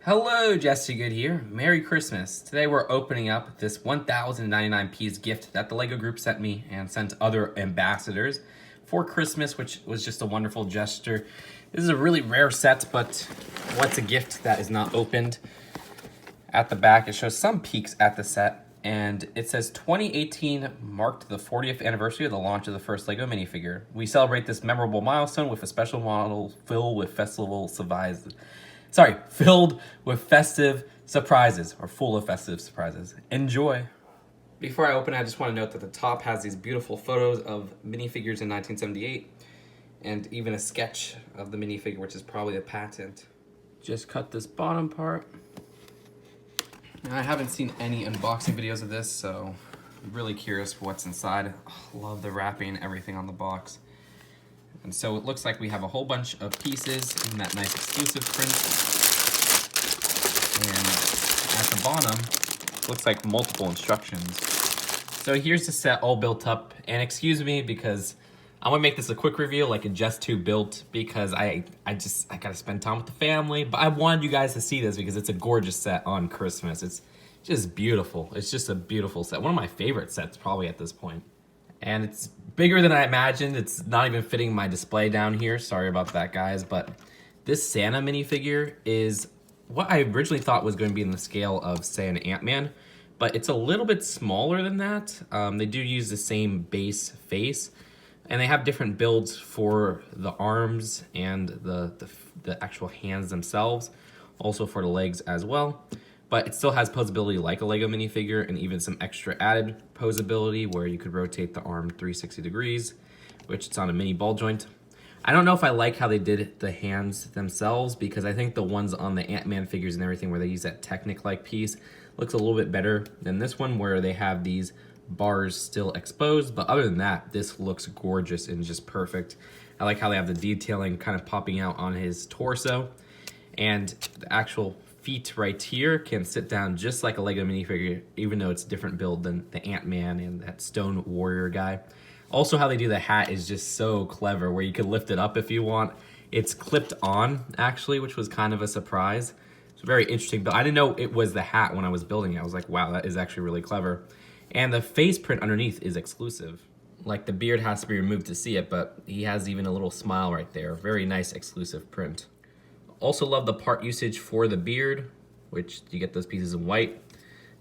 Hello, Jesse Good here. Merry Christmas. Today we're opening up this 1,099 piece gift that the LEGO group sent me and sent other ambassadors for Christmas, which was just a wonderful gesture. This is a really rare set, but what's a gift that is not opened? At the back, it shows some peeks at the set, and it says 2018 marked the 40th anniversary of the launch of the first LEGO minifigure. We celebrate this memorable milestone with a special model filled with filled with festive surprises, or full of festive surprises. Enjoy. Before I open, I just want to note that the top has these beautiful photos of minifigures in 1978, and even a sketch of the minifigure, which is probably a patent. Just cut this bottom part. Now, I haven't seen any unboxing videos of this, so I'm really curious for what's inside. Oh, love the wrapping and everything on the box. And so it looks like we have a whole bunch of pieces in that nice exclusive print. And at the bottom, it looks like multiple instructions. So here's the set all built up. And excuse me, because I want to make this a quick reveal, like a just to built, because I gotta spend time with the family. But I wanted you guys to see this because it's a gorgeous set on Christmas. It's just beautiful. It's just a beautiful set. One of my favorite sets probably at this point. And it's bigger than I imagined. It's not even fitting my display down here. Sorry about that, guys. But this Santa minifigure is what I originally thought was going to be in the scale of, say, an Ant-Man. But it's a little bit smaller than that. They do use the same base face. And they have different builds for the arms and the actual hands themselves. Also for the legs as well. But it still has posability like a LEGO minifigure, and even some extra added posability where you could rotate the arm 360 degrees, which it's on a mini ball joint. I don't know if I like how they did the hands themselves, because I think the ones on the Ant-Man figures and everything where they use that Technic-like piece looks a little bit better than this one where they have these bars still exposed. But other than that, this looks gorgeous and just perfect. I like how they have the detailing kind of popping out on his torso, and the actual feet right here can sit down just like a LEGO minifigure, even though it's a different build than the Ant-Man and that Stone Warrior guy. Also, how they do the hat is just so clever, where you can lift it up if you want. It's clipped on, actually, which was kind of a surprise. It's very interesting, but I didn't know it was the hat when I was building it. I was like, wow, that is actually really clever. And the face print underneath is exclusive. Like, the beard has to be removed to see it, but he has even a little smile right there. Very nice exclusive print. Also love the part usage for the beard, which you get those pieces in white.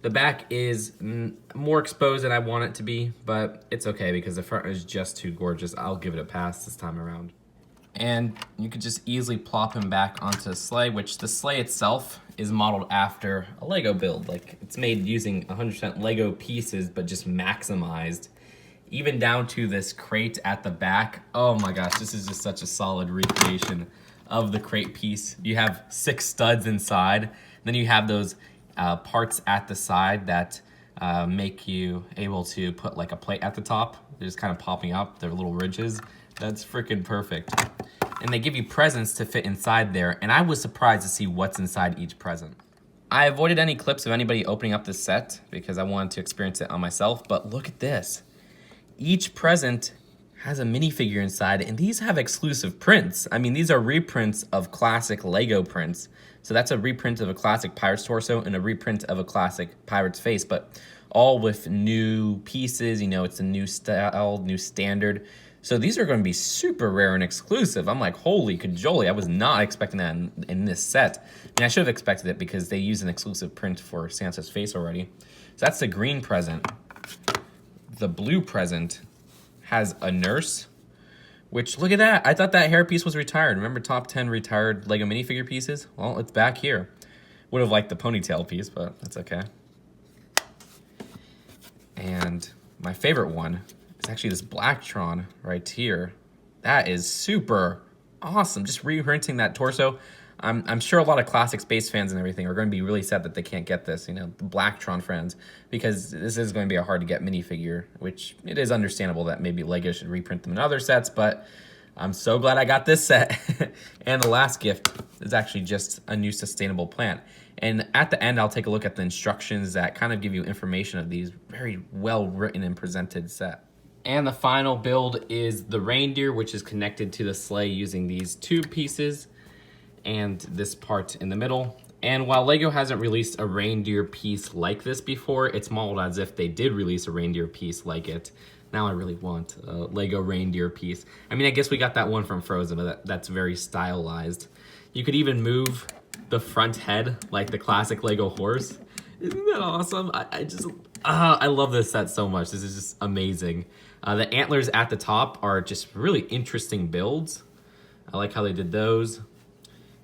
The back is more exposed than I want it to be, but it's okay because the front is just too gorgeous. I'll give it a pass this time around. And you could just easily plop him back onto the sleigh, which the sleigh itself is modeled after a LEGO build. Like, it's made using 100% LEGO pieces, but just maximized. Even down to this crate at the back. Oh my gosh, this is just such a solid recreation of the crate piece. You have 6 studs inside. Then you have those parts at the side that make you able to put like a plate at the top. They're just kind of popping up. They're little ridges. That's freaking perfect. And they give you presents to fit inside there. And I was surprised to see what's inside each present. I avoided any clips of anybody opening up this set because I wanted to experience it on myself. But look at this. Each present has a minifigure inside, and these have exclusive prints. I mean, these are reprints of classic LEGO prints. So that's a reprint of a classic Pirate's torso and a reprint of a classic Pirate's face, but all with new pieces. You know, it's a new style, new standard. So these are going to be super rare and exclusive. I'm like, holy cajoli, I was not expecting that in this set. I mean, I should have expected it because they use an exclusive print for Santa's face already. So that's the green present. The blue present has a nurse, which, look at that. I thought that hairpiece was retired. Remember top 10 retired LEGO minifigure pieces? Well, it's back here. Would have liked the ponytail piece, but that's okay. And my favorite one is actually this Blacktron right here. That is super awesome. Just reprinting that torso. I'm sure a lot of classic space fans and everything are going to be really sad that they can't get this, you know, the Blacktron friends, because this is going to be a hard to get minifigure, which it is understandable that maybe LEGO should reprint them in other sets, but I'm so glad I got this set. And the last gift is actually just a new sustainable plant. And at the end, I'll take a look at the instructions that kind of give you information of these very well written and presented set. And the final build is the reindeer, which is connected to the sleigh using these two pieces and this part in the middle. And while LEGO hasn't released a reindeer piece like this before, it's modeled as if they did release a reindeer piece like it. Now I really want a LEGO reindeer piece. I mean, I guess we got that one from Frozen, but that's very stylized. You could even move the front head like the classic LEGO horse. Isn't that awesome? I love this set so much. This is just amazing. The antlers at the top are just really interesting builds. I like how they did those.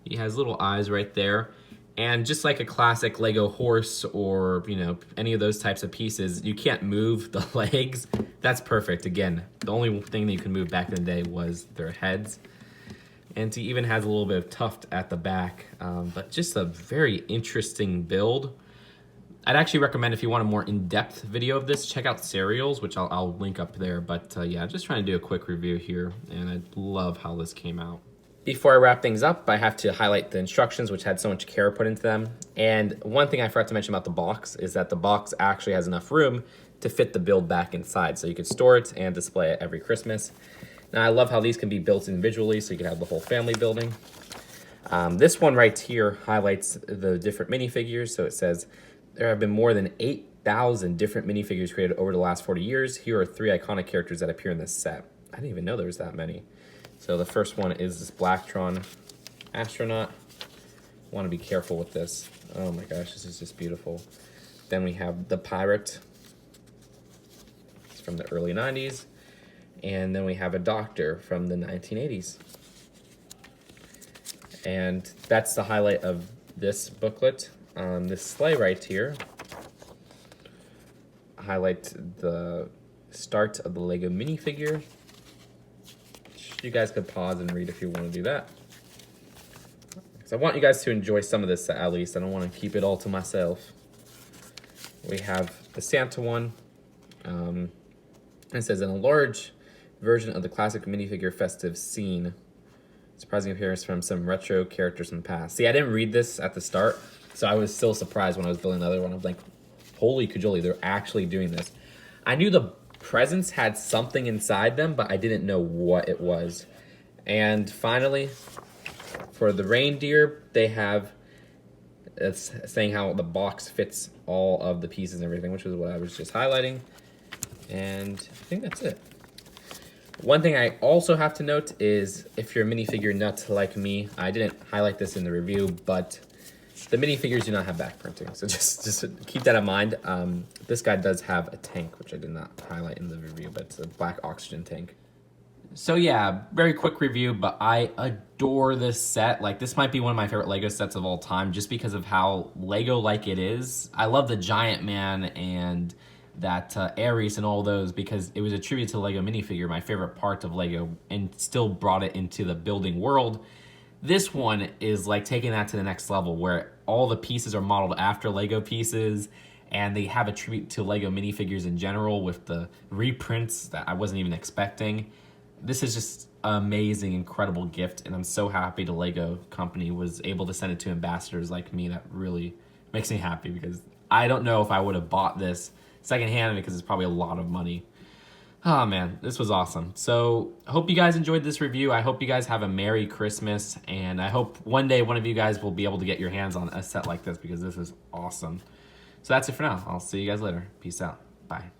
He has little eyes right there. And just like a classic LEGO horse or, you know, any of those types of pieces, you can't move the legs. That's perfect. Again, the only thing that you could move back in the day was their heads. And he even has a little bit of tuft at the back, but just a very interesting build. I'd actually recommend, if you want a more in-depth video of this, check out Serials, which I'll link up there. But yeah, just trying to do a quick review here, and I love how this came out. Before I wrap things up, I have to highlight the instructions, which had so much care put into them. And one thing I forgot to mention about the box is that the box actually has enough room to fit the build back inside. So you could store it and display it every Christmas. Now I love how these can be built individually, so you can have the whole family building. This one right here highlights the different minifigures. So it says, there have been more than 8,000 different minifigures created over the last 40 years. Here are 3 iconic characters that appear in this set. I didn't even know there was that many. So the first one is this Blacktron astronaut. Want to be careful with this. Oh my gosh, this is just beautiful. Then we have the pirate. It's from the early 90s. And then we have a doctor from the 1980s. And that's the highlight of this booklet. This sleigh right here highlights the start of the LEGO minifigure. You guys could pause and read if you want to do that. So I want you guys to enjoy some of this at least. I don't want to keep it all to myself. We have the Santa one. It says, in a large version of the classic minifigure festive scene, surprising appearance from some retro characters in the past. See, I didn't read this at the start, so I was still surprised when I was building the other one. I was like, holy cajoli, they're actually doing this. I knew the presents had something inside them, but I didn't know what it was. And finally, for the reindeer, they have, it's saying how the box fits all of the pieces and everything, which is what I was just highlighting. And I think that's it. One thing I also have to note is, if you're a minifigure nut like me, I didn't highlight this in the review, but the minifigures do not have back printing, so just keep that in mind. This guy does have a tank, which I did not highlight in the review, but it's a black oxygen tank. So yeah, very quick review, but I adore this set. Like, this might be one of my favorite LEGO sets of all time, just because of how LEGO-like it is. I love the Giant Man and that Ares and all those, because it was a tribute to LEGO minifigure, my favorite part of LEGO, and still brought it into the building world. This one is like taking that to the next level, where all the pieces are modeled after LEGO pieces, and they have a tribute to LEGO minifigures in general with the reprints that I wasn't even expecting. This is just an amazing, incredible gift, and I'm so happy the LEGO company was able to send it to ambassadors like me. That really makes me happy, because I don't know if I would have bought this secondhand, because it's probably a lot of money. Oh man, this was awesome. So I hope you guys enjoyed this review. I hope you guys have a Merry Christmas, and I hope one day one of you guys will be able to get your hands on a set like this, because this is awesome. So that's it for now. I'll see you guys later. Peace out. Bye.